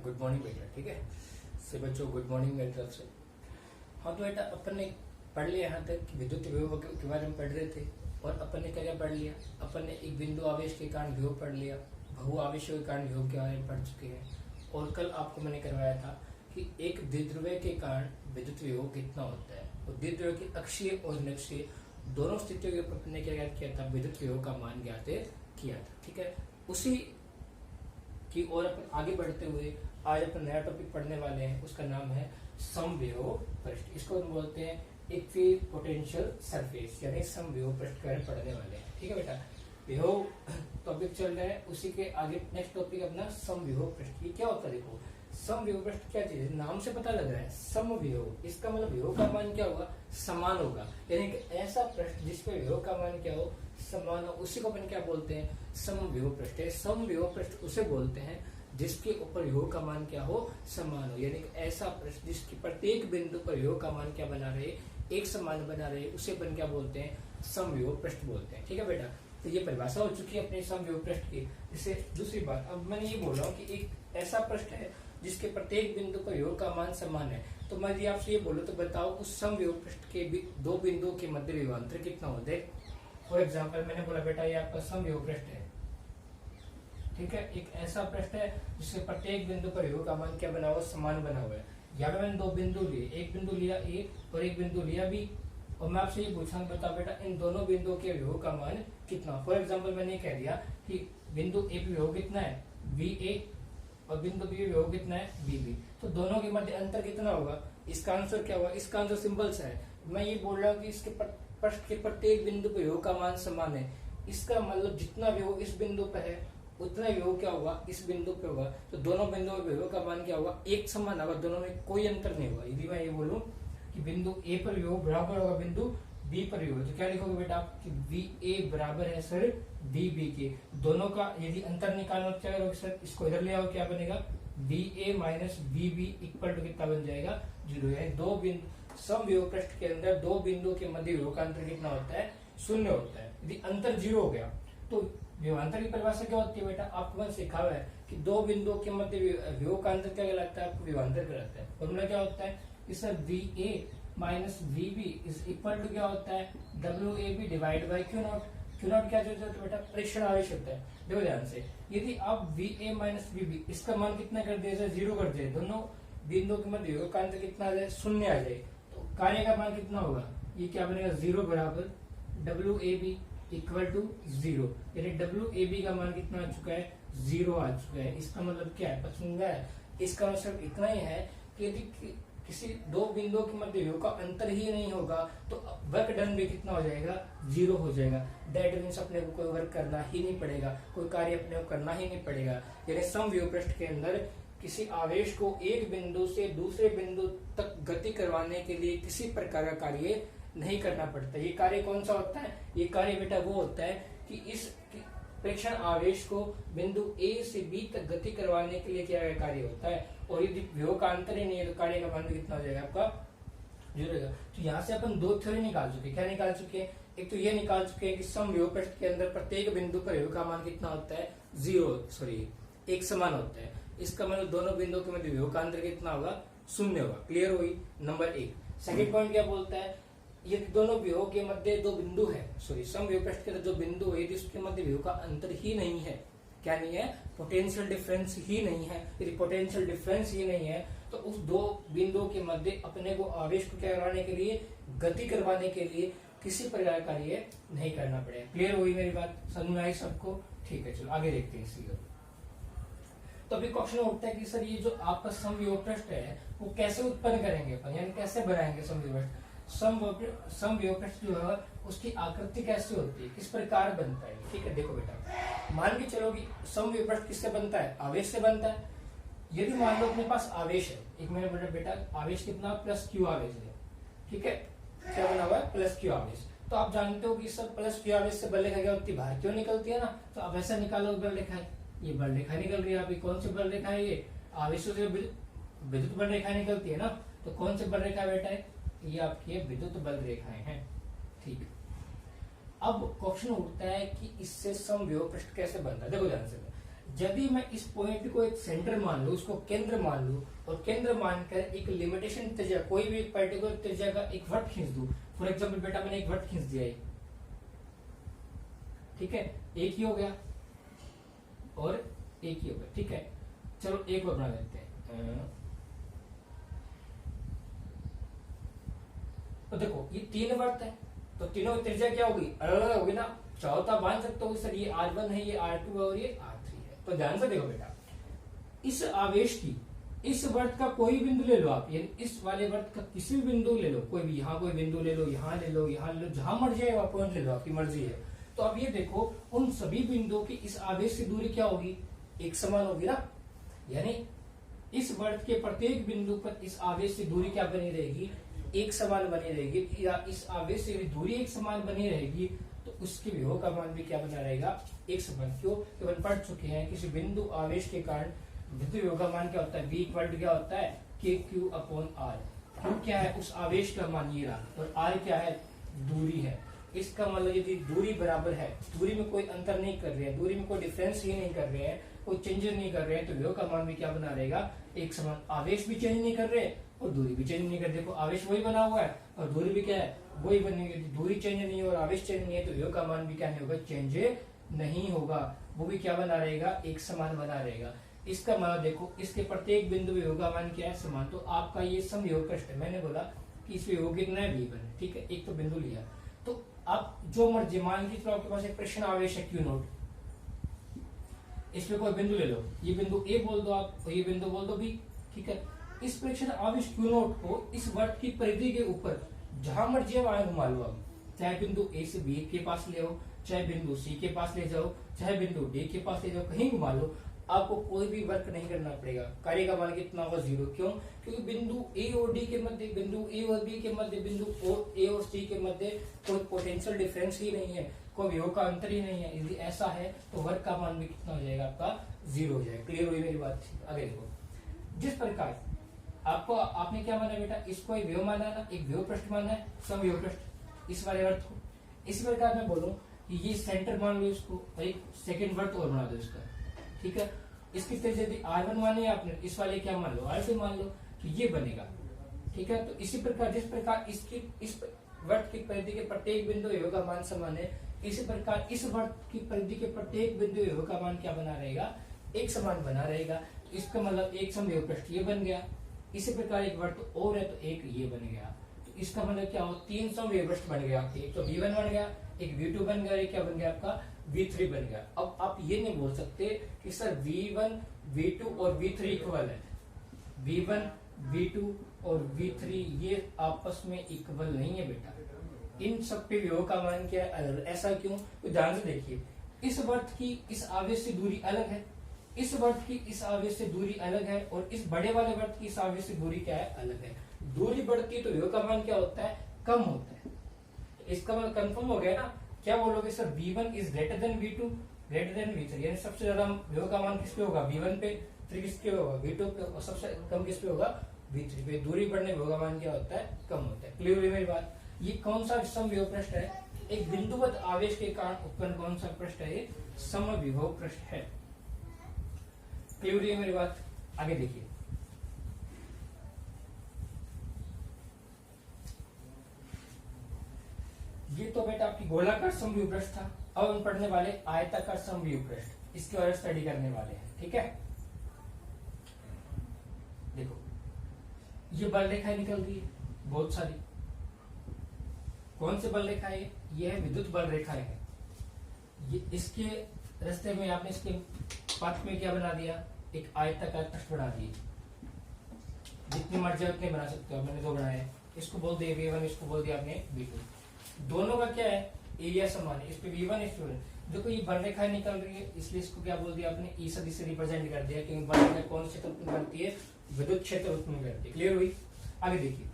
Good morning बेटा। ठीक है, से बच्चों गुड मॉर्निंग मेरी तरफ से। हाँ तो बेटा अपन ने पढ़ लिया यहाँ तक कि विद्युत विभव के बारे में पढ़ रहे थे। और अपन ने क्या क्या पढ़ लिया? अपन ने एक बिंदु आवेश के कारण विभव पढ़ लिया, बहु आवेशों के कारण विभव के बारे में पढ़ चुके हैं। और कल आपको मैंने करवाया था कि एक द्विध्रुव के कारण विद्युत विभव कितना होता है। और द्विध्रुव की अक्षीय और निरक्षीय दोनों स्थितियों के ऊपर अपन ने क्या किया था? विद्युत विभव का मान ज्ञात किया था। ठीक है, उसी की ओर अपन आगे बढ़ते हुए आज अपन नया टॉपिक पढ़ने वाले हैं, उसका नाम है समविभव पृष्ठ। इसको हम बोलते हैं इक्विपोटेंशियल सरफेस, यानी समविभव पृष्ठ के बारे में पढ़ने वाले हैं। ठीक है बेटा, विभव टॉपिक चल रहा है, उसी के आगे नेक्स्ट टॉपिक अपना समविभव पृष्ठ। ये क्या होता है? देखो, समविभव पृष्ठ क्या चीज है? नाम से पता लग रहा है समविभव, इसका मतलब विभव का मान क्या होगा? समान होगा। यानी कि ऐसा पृष्ठ जिसपे विभव का मान क्या हो? समान हो, उसी को अपन क्या बोलते हैं? समविभव पृष्ठ है। समविभव पृष्ठ उसे बोलते हैं जिसके ऊपर विभव का मान क्या हो? समान हो। यानी कि ऐसा पृष्ठ जिसकी प्रत्येक बिंदु पर विभव का मान क्या बना रहे? एक समान बना रहे, उसे अपन क्या बोलते हैं? समविभव पृष्ठ बोलते हैं। ठीक है बेटा, तो ये परिभाषा हो चुकी है अपने समविभव पृष्ठ की। इससे दूसरी बात, अब मैंने ये बोल रहा हूँ कि एक ऐसा पृष्ठ है जिसके प्रत्येक बिंदु पर विभव का मान समान है। तो मैं यदि आपसे ये बोलूं तो बताओ उस समविभव पृष्ठ के दो बिंदुओं के मध्य विभवांतर कितना होता है? फॉर एग्जाम्पल मैंने बोला बेटा ये आपका समविभव पृष्ठ है। ठीक है, एक ऐसा पृष्ठ है जिसके प्रत्येक बिंदु पर विभव का मान क्या बना हुआ? समान बना हुआ है। यहाँ पे मैंने दो बिंदु लिए, एक बिंदु लिया ए और एक बिंदु लिया बी। और मैं आपसे ये पूछा बताओ बेटा इन दोनों बिंदुओं के विभव का मान कितना? फॉर एग्जाम्पल मैंने कह दिया कि बिंदु ए पे विभव कितना है? वी ए, और बिंदु बी विभव कितना है? B B. तो दोनों के मध्य अंतर कितना होगा? इसका आंसर क्या होगा? इसका आंसर सिंपल सा है। मैं ये बोल रहा हूँ कि इसके पृष्ठ के प्रत्येक बिंदु पर विभव का मान समान है। इसका मतलब जितना विभव इस बिंदु पे है उतना विभव क्या होगा? इस बिंदु पे होगा। तो दोनों बिंदुओं पर विभव का मान क्या होगा? एक समान होगा, दोनों में कोई अंतर नहीं होगा। यदि मैं ये बोलूं कि बिंदु ए पर विभव बराबर होगा बिंदु बी पर विभव, तो क्या लिखोगे बेटा आप कि वी ए बराबर है सर वी बी के। दोनों का यदि अंतर निकालना क्या करोगे सर? इसको इधर ले आओ, क्या बनेगा? V A minus V B equal to कितना बन जाएगा? 0। यानी दो बिंदु समविभव पृष्ठ के अंदर दो बिंदुओं के मध्य विभव का अंतर कितना होता है? 0 होता है। यदि अंतर 0 हो गया तो विभवांतर की परिभाषा क्या होती है बेटा? आपको मैंने सिखा हुआ है कि दो बिंदुओं के मध्य विभव का अंतर क्या कहलाता है? आपको विभवांतर कहलाता है। फॉर्मूला क्या होता है कि sir V A minus V B is equal to क्या होता है? W A B divide by Q naught. Q naught क्या होता है बेटा? प्रेक्षण आवेश होता है। देखो ध्यान से, यदि आप V A minus V B इसका मान कितना कर दिया जाए? 0 कर दिए, दोनों बिंदुओं के मध्य विभव का अंतर कितना आ जाए? 0 आ जाए। तो कार्य का मान कितना होगा? ये क्या बनेगा? 0 बराबर W A B equal to 0। यानी डब्ल्यू ए बी का मान कितना आ चुका है? 0 आ चुका है। इसका मतलब क्या है? समझा है? इसका मतलब इतना ही है कि यदि किसी दो बिंदुओं के मध्य विभव का अंतर ही नहीं होगा तो वर्क डन भी कितना हो जाएगा? 0 हो जाएगा। दैट मीन्स अपने को कोई वर्क करना ही नहीं पड़ेगा, कोई कार्य अपने को करना ही नहीं पड़ेगा। यानी समविभव पृष्ठ के अंदर किसी आवेश को एक बिंदु से दूसरे बिंदु तक गति करवाने के लिए किसी प्रकार का कार्य नहीं करना पड़ता। ये कार्य कौन सा होता है? ये कार्य बेटा वो होता है कि इस प्रेक्षण आवेश को बिंदु ए से बी तक गति करवाने के लिए क्या कार्य होता है। और यदि विभव का अंतर ही नहीं है तो कार्य का मान भी कितना हो जाएगा? आपका 0 होगा। तो यहाँ से अपन दो थ्योरी निकाल चुके। क्या निकाल चुके हैं? एक तो ये निकाल चुके हैं कि समविभव पृष्ठ के अंदर प्रत्येक बिंदु पर विभव का मान कितना होता है? 0 एक समान होता है। इसका मतलब दोनों बिंदुओं के मध्य विभव का अंतर कितना होगा? 0 होगा। क्लियर हुई नंबर 1। सेकेंड पॉइंट क्या बोलता है? ये दोनों विभव के मध्य दो बिंदु है, समविभव पृष्ठ के जो बिंदु है, यदि उसके मध्य विभव का अंतर ही नहीं है, क्या नहीं है? पोटेंशियल डिफरेंस ही नहीं है। यदि पोटेंशियल डिफरेंस ही नहीं है तो उस दो बिंदुओं के मध्य अपने को आवेश को क्या करवाने के लिए, गति करवाने के लिए किसी प्रकार का कार्य नहीं करना पड़ेगा। क्लियर हुई मेरी बात? समझ में आई सबको? ठीक है, चलो आगे देखते हैं इसी को। तो अभी क्वेश्चन उठता है कि सर ये जो आपका समविभव पृष्ठ है वो कैसे उत्पन्न करेंगे अपन, यानी कैसे बनाएंगे समविभव पृष्ठ? समविभव पृष्ठ जो है उसकी आकृति कैसे होती है, किस प्रकार बनता है? ठीक है, देखो बेटा, मान के चलो कि समविभव पृष्ठ किससे बनता है? आवेश से बनता है। यदि मान लो अपने पास आवेश है, एक मेरा बेटा आवेश कितना? प्लस क्यू आवेश है। ठीक है, क्या बना हुआ है? प्लस क्यू आवेश। तो आप जानते हो कि सर प्लस क्यू आवेश से बल रेखा क्या होती है? बाहर क्यों निकलती है ना। तो अब ऐसा निकालो बल रेखा है, ये बल रेखा निकल रही है। अभी कौन सी बल रेखा है? ये आवेशों से विद्युत बल रेखा निकलती है ना। तो कौन सी बल रेखा बेटा है? ये आपकी विद्युत बल रेखाएं हैं। ठीक, अब क्वेश्चन उठता है कि इससे समविभव पृष्ठ कैसे बनता है? देखो ध्यान से, यदि मैं इस पॉइंट को एक सेंटर मान लूं, उसको केंद्र मान लूं, और केंद्र मानकर एक लिमिटेशन त्रिज्या, कोई भी एक पर्टिकुलर त्रिज्या का एक वृत्त खींच दूं। फॉर एग्जाम्पल बेटा मैंने एक वृत्त खींच दिया, ठीक है, एक ही हो गया और एक ही हो गया, ठीक है। चलो एक और बना लेते हैं। तो देखो ये 3 वृत्त है, तो तीनों की त्रिज्या क्या होगी, अलग अलग होगी ना। चाहो तो आप बांध सकते हो सर ये R1 है, ये R2 है और ये R3 है। तो ध्यान से देखो बेटा, इस आवेश की इस वृत्त का कोई बिंदु ले लो आप, यानी इस वाले वृत्त का किसी भी बिंदु ले लो, कोई भी, यहाँ कोई बिंदु ले लो, यहाँ ले लो, यहाँ ले लो, जहां मर्जी है वहां पॉइंट ले लो, आपकी मर्जी है। तो अब ये देखो उन सभी बिंदुओं की इस आवेश की दूरी क्या होगी, एक समान होगी ना। यानी इस वृत्त के प्रत्येक बिंदु पर इस आवेश की दूरी क्या बनी रहेगी, एक समान बनी रहेगी। या इस आवेश से दूरी एक समान बनी रहेगी तो उसके विभव का मान भी क्या बना रहेगा, एक समान। क्यों, केवल पढ़ चुके हैं किसी बिंदु आवेश के कारण विद्युत विभव का मान क्या होता है, V क्या होता है, KQ/R। Q क्या है, उस आवेश का मान ये रहा, और R क्या है, दूरी है। इसका मतलब यदि दूरी बराबर है, दूरी में कोई अंतर नहीं कर रहे हैं, दूरी में कोई डिफरेंस ही नहीं कर रहे हैं, कोई चेंज नहीं कर रहे हैं, तो विभव का मान भी क्या बना रहेगा, एक समान। आवेश भी चेंज नहीं कर रहे और दूरी भी चेंज नहीं कर, देखो आवेश वही बना हुआ है और दूरी भी क्या है, वही बनेगी। दूरी चेंज नहीं और आवेश चेंज नहीं है तो विभव का मान भी क्या नहीं होगा, चेंज नहीं होगा, वो भी क्या बना रहेगा, एक समान बना रहेगा। इसका मतलब देखो इसके प्रत्येक बिंदु विभव का मान क्या है, समान। तो आपका ये समविभव प्रश्न है, मैंने बोला कि इस विभव कितना है, V1 है, ठीक है, एक तो बिंदु लिया। तो आप जो मर्जी मान लीजिए, तो आपके पास एक प्रश्न आवेश है Q0, इसमें कोई बिंदु ले लो, ये बिंदु A बोल दो आप और ये बिंदु बोल दो B, ठीक है। इस प्रेक्षण आवेश Q0 को इस वृत्त की परिधि के ऊपर जहां मर्जी वहां घुमा लो आप, चाहे बिंदु A से B के पास ले आओ, चाहे बिंदु C के पास ले जाओ, चाहे बिंदु D के पास ले जाओ, कहीं घुमा लो, आपको कोई भी वर्क नहीं करना पड़ेगा। कार्य का मान कितना होगा, 0। क्यों, क्योंकि बिंदु A और D के मध्य, बिंदु A और B के मध्य, बिंदु A और C के मध्य कोई पोटेंशियल डिफरेंस ही नहीं है, कोई विभव का अंतर ही नहीं है। यदि ऐसा है तो वर्क का मान भी कितना हो जाएगा, आपका 0 हो जाएगा। क्लियर हुई मेरी बात। आगे देखो, जिस प्रकार आपको, आपने क्या माना बेटा, इसको एक विभव माना ना, एक विभव पृष्ठ माना है, समविभव पृष्ठ, इस वाले वर्त को। इस प्रकार मैं बोलूं कि ये सेंटर मान लो इसको, और एक सेकंड वर्त और बना दो इसका, ठीक है। इसकी त्रिज्या यदि R1 मानी आपने, इस वाले क्या मान लो, R2 मान लो, तो ये बनेगा, ठीक है। तो इसी प्रकार जिस प्रकार इसकी इस वर्त की परिधि के प्रत्येक बिंदु विभव का मान समान है, इसी प्रकार इस वर्त की परिधि के प्रत्येक बिंदु विभव का मान क्या बना रहेगा, एक समान बना रहेगा। तो इसका मतलब एक समविभव पृष्ठ ये बन गया। इसी प्रकार एक वर्त और है तो एक ये बन गया। तो इसका मतलब क्या हो, 3 समविभव पृष्ठ बन गया। एक तो V1 बन गया, एक V2 बन गया, एक क्या बन गया आपका, V3 बन गया। अब आप ये नहीं बोल सकते कि सर V1, V2 और V3 इक्वल है। V1, V2 और V3 ये आपस में इक्वल नहीं है बेटा। इन सब पे विभव का मान क्या है, ऐसा क्यों, तो ध्यान से देखिए, इस वर्त की इस आवेश से दूरी अलग है, इस वर्त की इस आवेश से दूरी अलग है, और इस बड़े वाले वर्त की इस आवेश से दूरी क्या है, अलग है। दूरी बढ़ती है तो विभव का मान क्या होता है, कम होता है। इसका मतलब कंफर्म हो गया ना। क्या बोलोगे sir, V1 is greater than V2 greater than V3, यानी सबसे ज्यादा विभव का मान किस पे होगा, V1 पे, फिर किसके होगा, V2 पे, और सबसे कम किस पे होगा, V3 पे। दूरी बढ़ने विभव का मान क्या होता है, कम होता है। क्लियर हुई मेरी बात। ये कौन सा समविभव पृष्ठ है, एक बिंदुवत आवेश के कारण उत्पन्न कौन सा पृष्ठ है, ये समविभव पृष्ठ है। क्लियर हुई मेरी बात। आगे देखिए, ये तो बेटा आपकी गोलाकार समविभव पृष्ठ था। अब हम पढ़ने वाले आयताकार समविभव पृष्ठ, इसके बारे में स्टडी करने वाले हैं, ठीक है। देखो ये बल रेखाएं निकल रही है बहुत सारी। कौन से बल रेखाएं, ये है विद्युत बल रेखाएं है। ये इसके रास्ते में आपने इसके पथ में क्या बना दिया, एक आयताकार पृष्ठ बना दिए। जितनी मर्जी उतने बना सकते हो, मैंने 2 बनाए। इसको बोल दिया V1, इसको बोल दिया आपने V2। दोनों का क्या है, एरिया समान है। इस पे V1, इस पे देखो ये बल रेखाएं निकल रही है, इसलिए इसको क्या बोल दिया आपने, ई सदिश से रिप्रेजेंट कर दिया, क्योंकि बल रेखा कौन से क्षेत्र उत्पन्न करती है, विद्युत क्षेत्र उत्पन्न करती है। क्लियर हुई। आगे देखिए,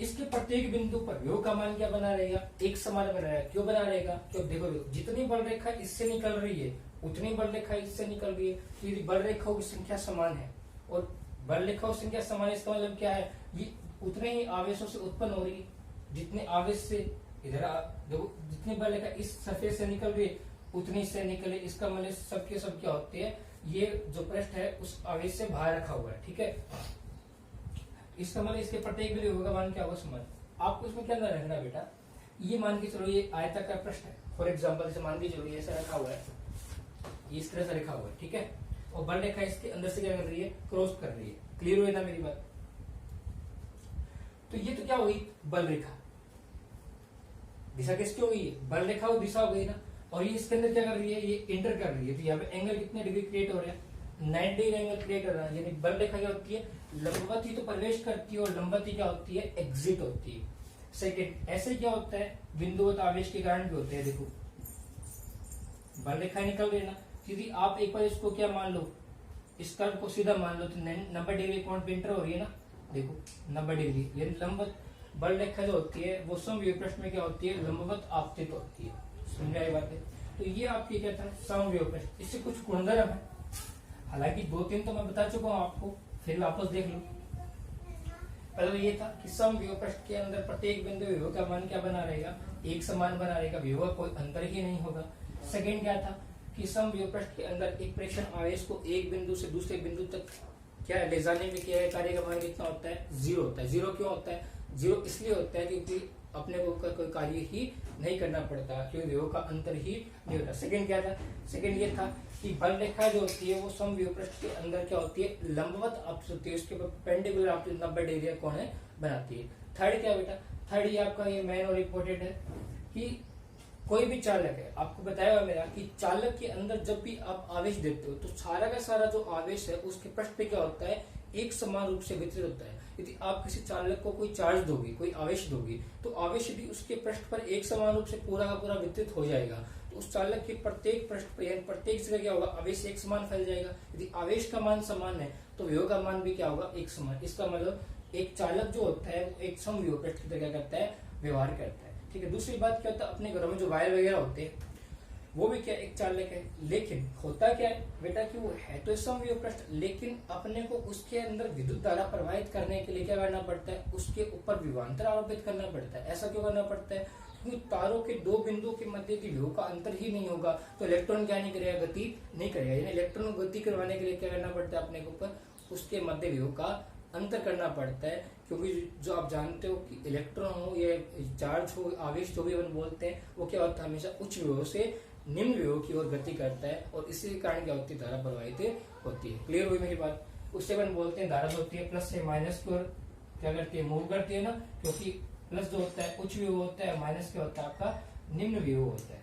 इसके प्रत्येक बिंदु पर विभव का मान क्या बना रहेगा, एक समान बना रहेगा। क्यों बना रहेगा, क्योंकि देखो जितनी बल रेखा इससे निकल रही है उतनी बल रेखा इससे निकल रही है। तो यदि बल रेखाओं की संख्या समान है और बल रेखाओं की संख्या समान है, इसका मतलब क्या है, ये उतने ही आवेशों से उत्पन्न हो रही है। जितने आवेश से इधर देखो, जितनी बल रेखा इस सरफेस से निकल रही है उतनी से निकले, इसका मतलब सबके सब क्या होती है, ये जो पृष्ठ है उस आवेश से बाहर रखा हुआ है, ठीक है। इसका मतलब इसके प्रत्येक बिंदु विभव का मान क्या होगा समान। आपको इसमें क्या ध्यान रखना है बेटा, ये मान के चलो ये आयताकार पृष्ठ है, फॉर एग्जाम्पल जैसे मान के चलो ये ऐसा रखा हुआ है, ये इस तरह से रखा हुआ है, ठीक है, और बल रेखा इसके अंदर से क्या कर रही है, क्रॉस कर रही है। क्लियर हुई ना मेरी बात। तो ये तो क्या हुई, बल रेखा, दिशा किसकी हो गई, बल रेखा वो दिशा हो गई ना, और ये इसके अंदर क्या कर रही है, ये इंटर कर रही है। तो यहाँ पे एंगल कितने डिग्री क्रिएट हो रहे हैं, 90 डिग्री एंगल क्रिएट कर रहा है। यानी बल रेखा क्या होती है, लंबवत ही तो प्रवेश करती है और लंबवत ही क्या होती है, एग्जिट होती है। सेकेंड, ऐसे क्या होता है, बिंदुवत आवेश के कारण भी होते हैं। देखो बल रेखा निकल रही है ना, यदि आप एक बार इसको क्या मान लो, इस कर्व को सीधा मान लो, तो 90 डिग्री कोण पे इंटर हो रही है ना, देखो 90 डिग्री, यानी लंबवत बल रेखा जो होती है वो समवियोग पृष्ठ में क्या होती है, लंबवत आपतित होती है। समझ आई बात है। तो ये आपकी क्या था, समवियोग पृष्ठ। इससे कुछ गुणधर्म है, हालांकि 2-3 तो मैं बता चुका हूँ आपको, फिर वापस देख लो। पहले तो ये था कि समवियोग पृष्ठ के अंदर प्रत्येक बिंदु विभव का मान क्या बना रहेगा, एक समान बना रहेगा, विभव कोई अंतर ही नहीं होगा। सेकेंड क्या था कि समवियोग पृष्ठ के अंदर एक प्रेक्षण आवेश को एक बिंदु से दूसरे बिंदु तक क्या ले जाने में किया गया कार्य का मान कितना होता है, 0 होता है। 0 क्यों होता है, 0 इसलिए होता है क्योंकि अपने को कोई कार्य ही नहीं करना पड़ता, क्योंकि विभव का अंतर ही नहीं होता। सेकंड क्या था, सेकंड ये था कि बल रेखा जो होती है वो समवियोग पृष्ठ के अंदर क्या होती है, लंबवत आपतित होती है, उसके परपेंडिकुलर आपतित 90 डिग्री कोण बनाती है। थर्ड क्या बेटा, थर्ड ये आपका ये मेन और इम्पोर्टेंट है कि कोई भी चालक है, आपको बताया हुआ मेरा कि चालक के अंदर जब भी आप आवेश देते हो तो सारा का सारा जो आवेश है उसके पृष्ठ पे क्या होता है, एक समान रूप से वितरित होता है। यदि आप किसी चालक को कोई चार्ज दोगे, कोई आवेश दोगे, तो आवेश यदि उसके पृष्ठ पर एक समान रूप से पूरा का पूरा वितरित हो जाएगा, तो उस चालक के प्रत्येक पृष्ठ पर प्रत्येक जगह क्या होगा, आवेश एक समान फैल जाएगा। यदि आवेश का मान समान है तो विभव का मान भी क्या होगा, एक समान। इसका मतलब एक चालक जो होता है वो एक समविभव पृष्ठ की तरह क्या करता है, व्यवहार करता है। ठीक है। दूसरी बात क्या होता है, अपने घरों में जो वायर वगैरह होते हैं वो भी क्या एक चालक है, लेकिन होता क्या है बेटा कि वो है तो समविभव पृष्ठ, लेकिन अपने को उसके अंदर विद्युत धारा प्रवाहित करने के लिए क्या करना पड़ता है, उसके ऊपर विभवांतर आरोपित करना पड़ता है। ऐसा क्यों करना पड़ता है, क्योंकि तारों के दो बिंदुओं के मध्य यदि विभव का अंतर ही नहीं होगा तो इलेक्ट्रॉन क्या नहीं करेगा, गति नहीं करेगा। यानी इलेक्ट्रॉन को गति करवाने के लिए क्या करना पड़ता है, अपने के ऊपर उसके मध्य विभव का अंतर करना पड़ता है। क्योंकि जो आप जानते हो कि इलेक्ट्रॉन हो या चार्ज हो, आवेश जो भी अपन बोलते हैं, वो क्या होता है, हमेशा उच्च विभव से निम्न विभव की ओर गति करता है, और इसी के कारण क्या होती है, धारा प्रवाहित होती है। क्लियर हुई मेरी बात। उससे अपन बोलते हैं धारा जो होती है प्लस से माइनस की ओर क्या करती है, मूव करती है ना, क्योंकि प्लस जो होता है उच्च विभव होता है, माइनस क्या होता है आपका निम्न विभव होता है।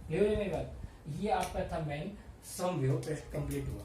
क्लियर हुई मेरी बात। ये आपका था मेन समविभव पृष्ठ कंप्लीट हुआ।